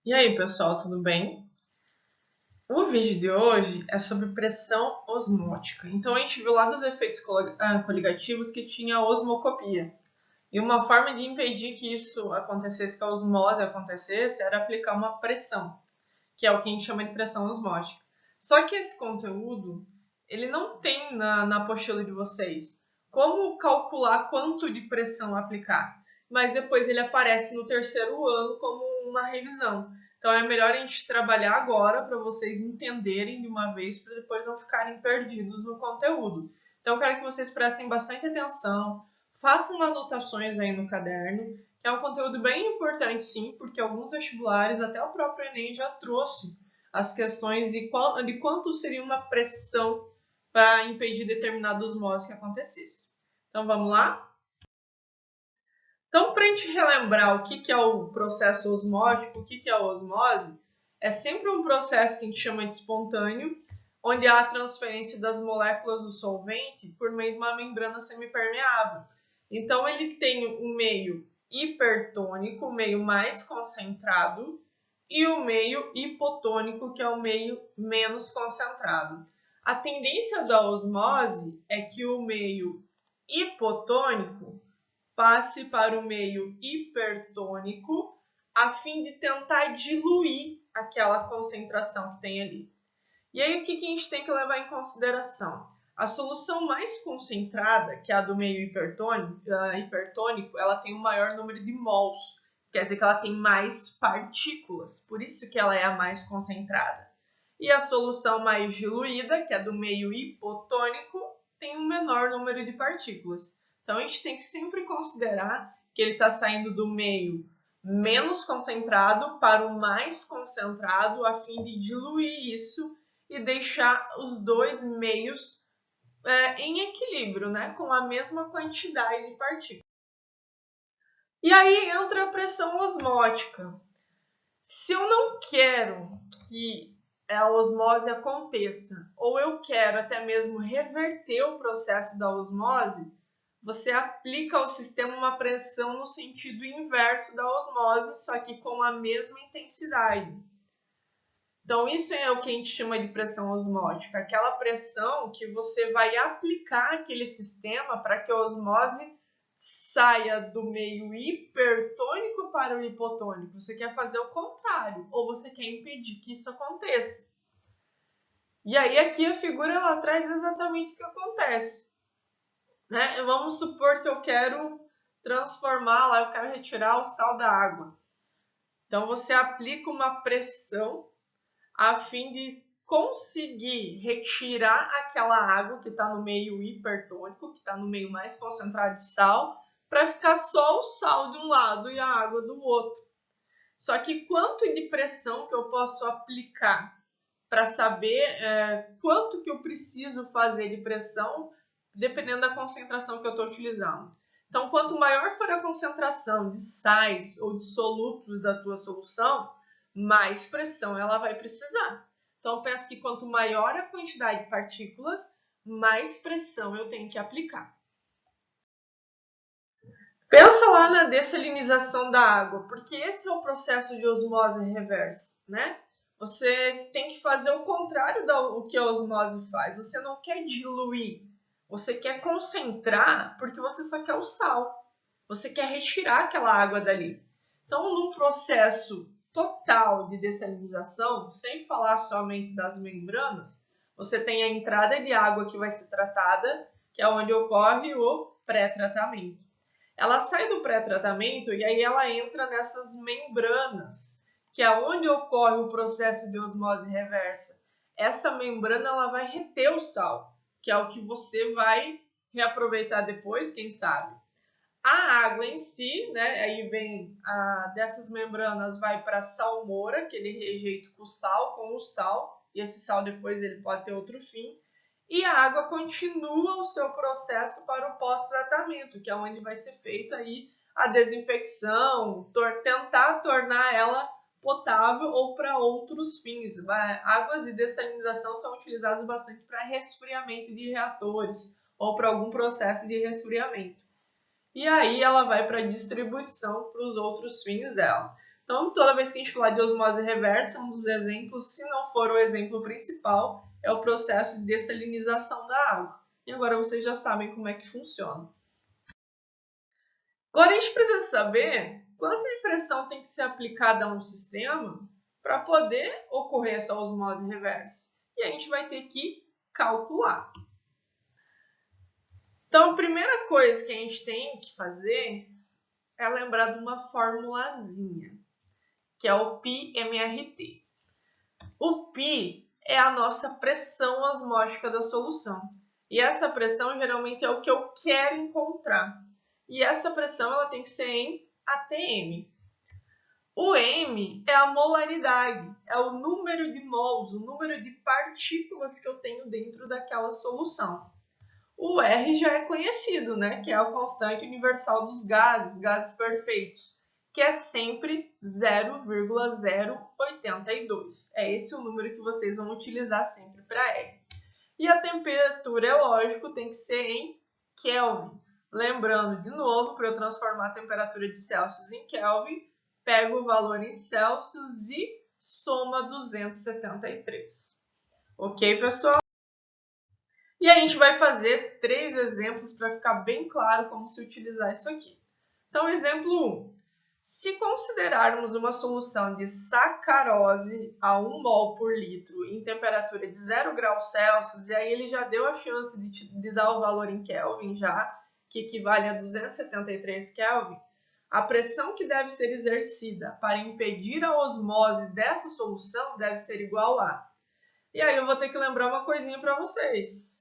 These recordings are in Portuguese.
E aí, pessoal, tudo bem? O vídeo de hoje é sobre pressão osmótica. Então, a gente viu lá dos efeitos coligativos que tinha a osmocopia. E uma forma de impedir que isso acontecesse, que a osmose acontecesse, era aplicar uma pressão, que é o que a gente chama de pressão osmótica. Só que esse conteúdo, ele não tem na apostila de vocês como calcular quanto de pressão aplicar. Mas depois ele aparece no terceiro ano como uma revisão. Então é melhor a gente trabalhar agora para vocês entenderem de uma vez, para depois não ficarem perdidos no conteúdo. Então eu quero que vocês prestem bastante atenção, façam anotações aí no caderno, que é um conteúdo bem importante sim, porque alguns vestibulares, até o próprio Enem já trouxe as questões de quanto seria uma pressão para impedir determinada osmose que acontecesse. Então vamos lá? Então, para a gente relembrar o que é o processo osmótico, o que é a osmose, é sempre um processo que a gente chama de espontâneo, onde há a transferência das moléculas do solvente por meio de uma membrana semipermeável. Então, ele tem um meio hipertônico, o meio mais concentrado, e o meio hipotônico, que é o meio menos concentrado. A tendência da osmose é que o meio hipotônico passe para o meio hipertônico a fim de tentar diluir aquela concentração que tem ali. E aí o que a gente tem que levar em consideração? A solução mais concentrada, que é a do meio hipertônico, ela tem um maior número de mols, quer dizer que ela tem mais partículas, por isso que ela é a mais concentrada. E a solução mais diluída, que é do meio hipotônico, tem um menor número de partículas. Então a gente tem que sempre considerar que ele está saindo do meio menos concentrado para o mais concentrado, a fim de diluir isso e deixar os dois meios em equilíbrio, né, com a mesma quantidade de partículas. E aí entra a pressão osmótica. Se eu não quero que a osmose aconteça, ou eu quero até mesmo reverter o processo da osmose, você aplica ao sistema uma pressão no sentido inverso da osmose, só que com a mesma intensidade. Então, isso é o que a gente chama de pressão osmótica, aquela pressão que você vai aplicar aquele sistema para que a osmose saia do meio hipertônico para o hipotônico. Você quer fazer o contrário, ou você quer impedir que isso aconteça. E aí aqui a figura ela traz exatamente o que acontece. Né? Vamos supor que eu quero transformar lá, eu quero retirar o sal da água. Então você aplica uma pressão a fim de conseguir retirar aquela água que está no meio hipertônico, que está no meio mais concentrado de sal, para ficar só o sal de um lado e a água do outro. Só que quanto de pressão que eu posso aplicar para saber quanto que eu preciso fazer de pressão, dependendo da concentração que eu estou utilizando. Então, quanto maior for a concentração de sais ou de solutos da tua solução, mais pressão ela vai precisar. Então, penso que quanto maior a quantidade de partículas, mais pressão eu tenho que aplicar. Pensa lá na dessalinização da água, porque esse é o processo de osmose reversa, né? Você tem que fazer o contrário do que a osmose faz. Você não quer diluir, você quer concentrar, porque você só quer o sal. Você quer retirar aquela água dali. Então, num processo total de dessalinização, sem falar somente das membranas, você tem a entrada de água que vai ser tratada, que é onde ocorre o pré-tratamento. Ela sai do pré-tratamento e aí ela entra nessas membranas, que é onde ocorre o processo de osmose reversa. Essa membrana ela vai reter o sal, que é o que você vai reaproveitar depois, quem sabe. A água em si, né, aí vem dessas membranas vai para a salmoura, que ele rejeita com o sal, e esse sal depois ele pode ter outro fim. E a água continua o seu processo para o pós-tratamento, que é onde vai ser feita aí a desinfecção, tentar tornar ela potável ou para outros fins. Águas de dessalinização são utilizadas bastante para resfriamento de reatores ou para algum processo de resfriamento. E aí ela vai para a distribuição para os outros fins dela. Então, toda vez que a gente falar de osmose reversa, um dos exemplos, se não for o exemplo principal, é o processo de dessalinização da água. E agora vocês já sabem como é que funciona. Agora a gente precisa saber quanto de pressão tem que ser aplicada a um sistema para poder ocorrer essa osmose reversa. E a gente vai ter que calcular. Então, a primeira coisa que a gente tem que fazer é lembrar de uma formulazinha, que é o πmRT. O π é a nossa pressão osmótica da solução. E essa pressão geralmente é o que eu quero encontrar. E essa pressão ela tem que ser em atm. O m é a molaridade, é o número de mols, o número de partículas que eu tenho dentro daquela solução. O R já é conhecido, né? Que é a constante universal dos gases, gases perfeitos, que é sempre 0,082. É esse o número que vocês vão utilizar sempre para R. E a temperatura, é lógico, tem que ser em Kelvin. Lembrando, de novo, para eu transformar a temperatura de Celsius em Kelvin, pego o valor em Celsius e soma 273. Ok, pessoal? E a gente vai fazer 3 exemplos para ficar bem claro como se utilizar isso aqui. Então, exemplo 1. Se considerarmos uma solução de sacarose a 1 mol por litro em temperatura de 0 graus Celsius, e aí ele já deu a chance de dar o valor em Kelvin já, que equivale a 273 Kelvin, a pressão que deve ser exercida para impedir a osmose dessa solução deve ser igual a... E aí eu vou ter que lembrar uma coisinha para vocês.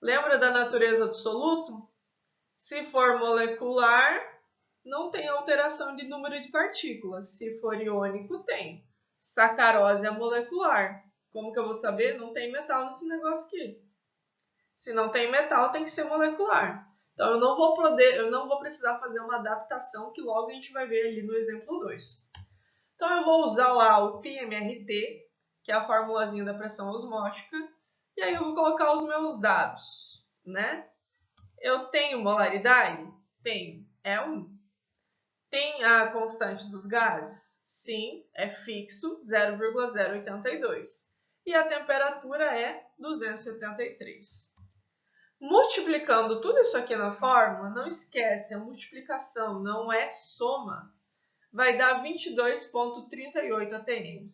Lembra da natureza do soluto? Se for molecular, não tem alteração de número de partículas. Se for iônico, tem. Sacarose é molecular. Como que eu vou saber? Não tem metal nesse negócio aqui. Se não tem metal, tem que ser molecular. Então, eu não vou precisar fazer uma adaptação que logo a gente vai ver ali no exemplo 2. Então, eu vou usar lá o πmRT, que é a formulazinha da pressão osmótica, e aí eu vou colocar os meus dados, né? Eu tenho molaridade? Tenho. É 1. Tem a constante dos gases? Sim, é fixo, 0,082. E a temperatura é 273. Multiplicando tudo isso aqui na fórmula, não esquece, a multiplicação não é soma. Vai dar 22,38 atm.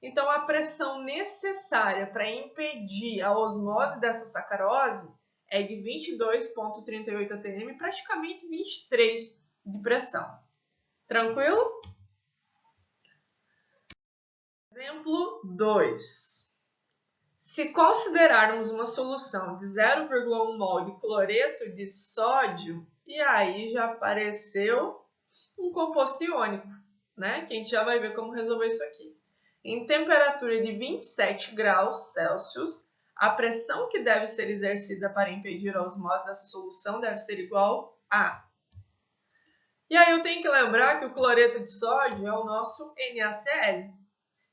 Então, a pressão necessária para impedir a osmose dessa sacarose é de 22,38 atm, praticamente 23 de pressão. Tranquilo? Exemplo 2. Se considerarmos uma solução de 0,1 mol de cloreto de sódio, e aí já apareceu um composto iônico, né? Que a gente já vai ver como resolver isso aqui. Em temperatura de 27 graus Celsius, a pressão que deve ser exercida para impedir a osmose dessa solução deve ser igual a... E aí eu tenho que lembrar que o cloreto de sódio é o nosso NaCl.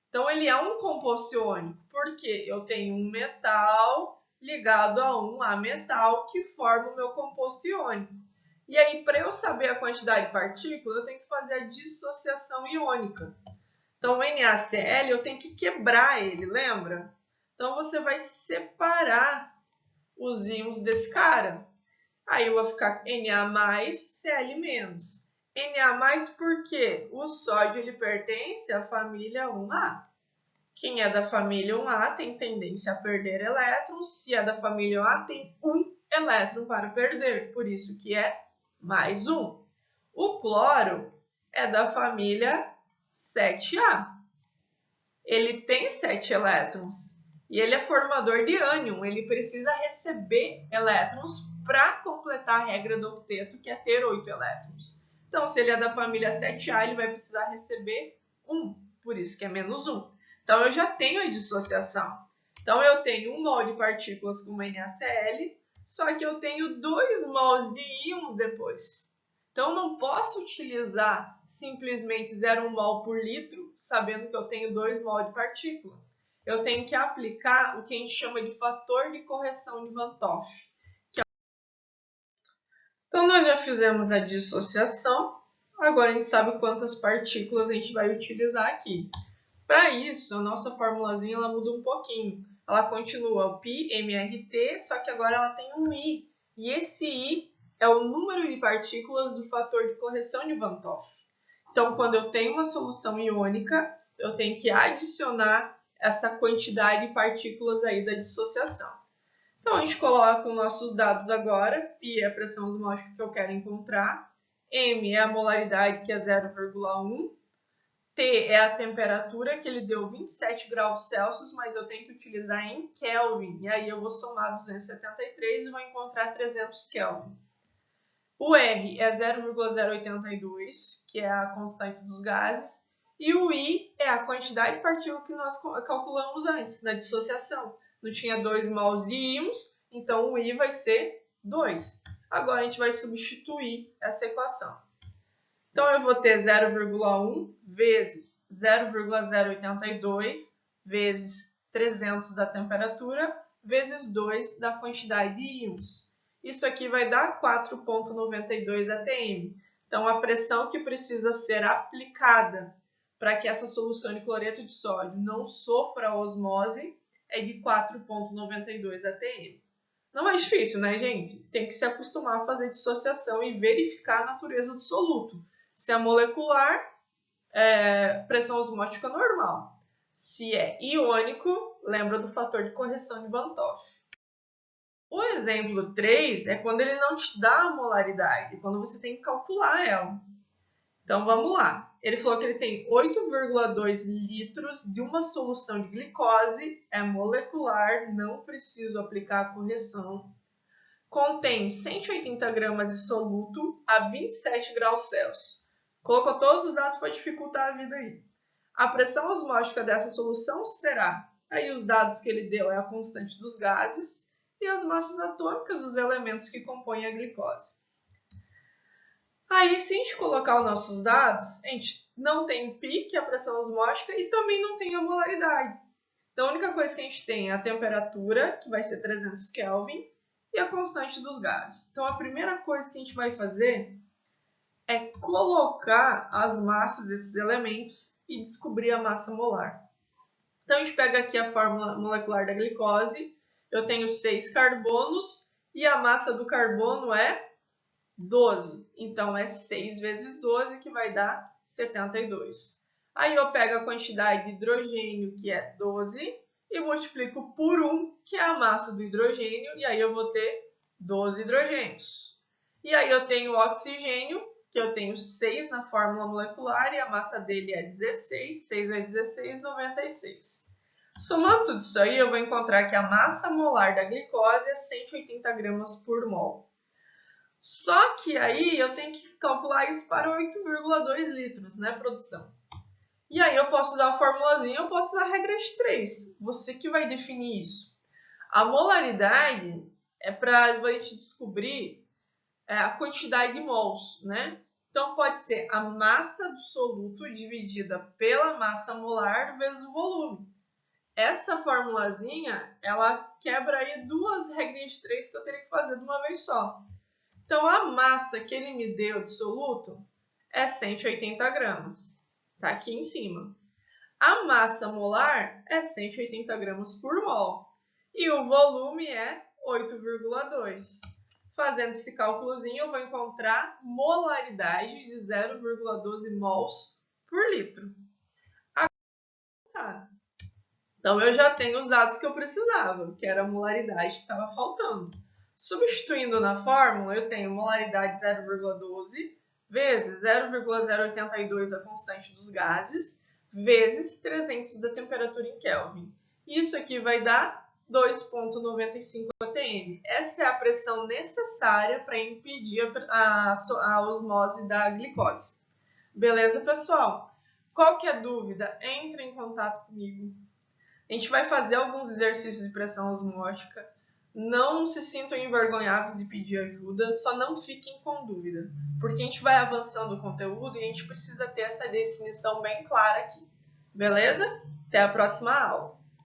Então, ele é um composto iônico, porque eu tenho um metal ligado a um ametal que forma o meu composto iônico. E aí, para eu saber a quantidade de partículas, eu tenho que fazer a dissociação iônica. Então, o NaCl, eu tenho que quebrar ele, lembra? Então, você vai separar os íons desse cara. Aí, eu vou ficar Na+, Cl-. Na+, porque o sódio ele pertence à família 1A. Quem é da família 1A tem tendência a perder elétrons. Se é da família 1A, tem um elétron para perder. Por isso que é mais um. O cloro é da família 7A. Ele tem 7 elétrons. E ele é formador de ânion. Ele precisa receber elétrons para completar a regra do octeto, que é ter 8 elétrons. Então, se ele é da família 7A, ele vai precisar receber 1. Por isso que é menos 1. Então, eu já tenho a dissociação. Então, eu tenho 1 mol de partículas com NaCl, só que eu tenho 2 mols de íons depois. Então, eu não posso utilizar simplesmente 0,1 mol por litro, sabendo que eu tenho 2 mol de partícula. Eu tenho que aplicar o que a gente chama de fator de correção de Van 't Hoff. Então, nós já fizemos a dissociação. Agora a gente sabe quantas partículas a gente vai utilizar aqui. Para isso, a nossa formulazinha ela muda um pouquinho. Ela continua o πmRt, só que agora ela tem um I. E esse I é o número de partículas do fator de correção de Van 't Hoff. Então, quando eu tenho uma solução iônica, eu tenho que adicionar essa quantidade de partículas aí da dissociação. Então, a gente coloca os nossos dados agora. Π é a pressão osmótica que eu quero encontrar. M é a molaridade, que é 0,1. T é a temperatura, que ele deu 27 graus Celsius, mas eu tenho que utilizar em Kelvin. E aí eu vou somar 273 e vou encontrar 300 Kelvin. O R é 0,082, que é a constante dos gases. E o I é a quantidade de partículas que nós calculamos antes, na dissociação. Não tinha 2 mols de íons, então o I vai ser 2. Agora a gente vai substituir essa equação. Então, eu vou ter 0,1 vezes 0,082 vezes 300 da temperatura vezes 2 da quantidade de íons. Isso aqui vai dar 4,92 atm. Então, a pressão que precisa ser aplicada para que essa solução de cloreto de sódio não sofra a osmose é de 4,92 atm. Não é difícil, né, gente? Tem que se acostumar a fazer dissociação e verificar a natureza do soluto. Se é molecular, pressão osmótica normal. Se é iônico, lembra do fator de correção de Van 't Hoff. O exemplo 3 é quando ele não te dá a molaridade, quando você tem que calcular ela. Então, vamos lá. Ele falou que ele tem 8,2 litros de uma solução de glicose, é molecular, não preciso aplicar a correção. Contém 180 gramas de soluto a 27 graus Celsius. Colocou todos os dados para dificultar a vida aí. A pressão osmótica dessa solução será... Aí os dados que ele deu é a constante dos gases e as massas atômicas dos elementos que compõem a glicose. Aí, se a gente colocar os nossos dados, a gente não tem π, que é a pressão osmótica, e também não tem a molaridade. Então, a única coisa que a gente tem é a temperatura, que vai ser 300 Kelvin, e a constante dos gases. Então, a primeira coisa que a gente vai fazer é colocar as massas desses elementos e descobrir a massa molar. Então, a gente pega aqui a fórmula molecular da glicose. Eu tenho 6 carbonos e a massa do carbono é 12. Então, é 6 vezes 12, que vai dar 72. Aí, eu pego a quantidade de hidrogênio, que é 12, e multiplico por 1, que é a massa do hidrogênio, e aí eu vou ter 12 hidrogênios. E aí, eu tenho o oxigênio, que eu tenho 6 na fórmula molecular, e a massa dele é 16. 6 vezes 16, 96. Somando tudo isso aí, eu vou encontrar que a massa molar da glicose é 180 gramas por mol. Só que aí eu tenho que calcular isso para 8,2 litros, né, produção? E aí eu posso usar a formulazinha, eu posso usar a regra de 3. Você que vai definir isso. A molaridade é para a gente descobrir a quantidade de mols, né? Então, pode ser a massa do soluto dividida pela massa molar vezes o volume. Essa formulazinha, ela quebra aí duas regrinhas de 3 que eu teria que fazer de uma vez só. Então, a massa que ele me deu de soluto é 180 gramas. Está aqui em cima. A massa molar é 180 gramas por mol. E o volume é 8,2. Fazendo esse cálculozinho, eu vou encontrar molaridade de 0,12 mols por litro. Agora, então, eu já tenho os dados que eu precisava, que era a molaridade que estava faltando. Substituindo na fórmula, eu tenho molaridade 0,12 vezes 0,082 a constante dos gases, vezes 300 da temperatura em Kelvin. Isso aqui vai dar 2,95 atm. Essa é a pressão necessária para impedir a osmose da glicose. Beleza, pessoal? Qualquer dúvida, entre em contato comigo. A gente vai fazer alguns exercícios de pressão osmótica. Não se sintam envergonhados de pedir ajuda, só não fiquem com dúvida, porque a gente vai avançando o conteúdo e a gente precisa ter essa definição bem clara aqui. Beleza? Até a próxima aula!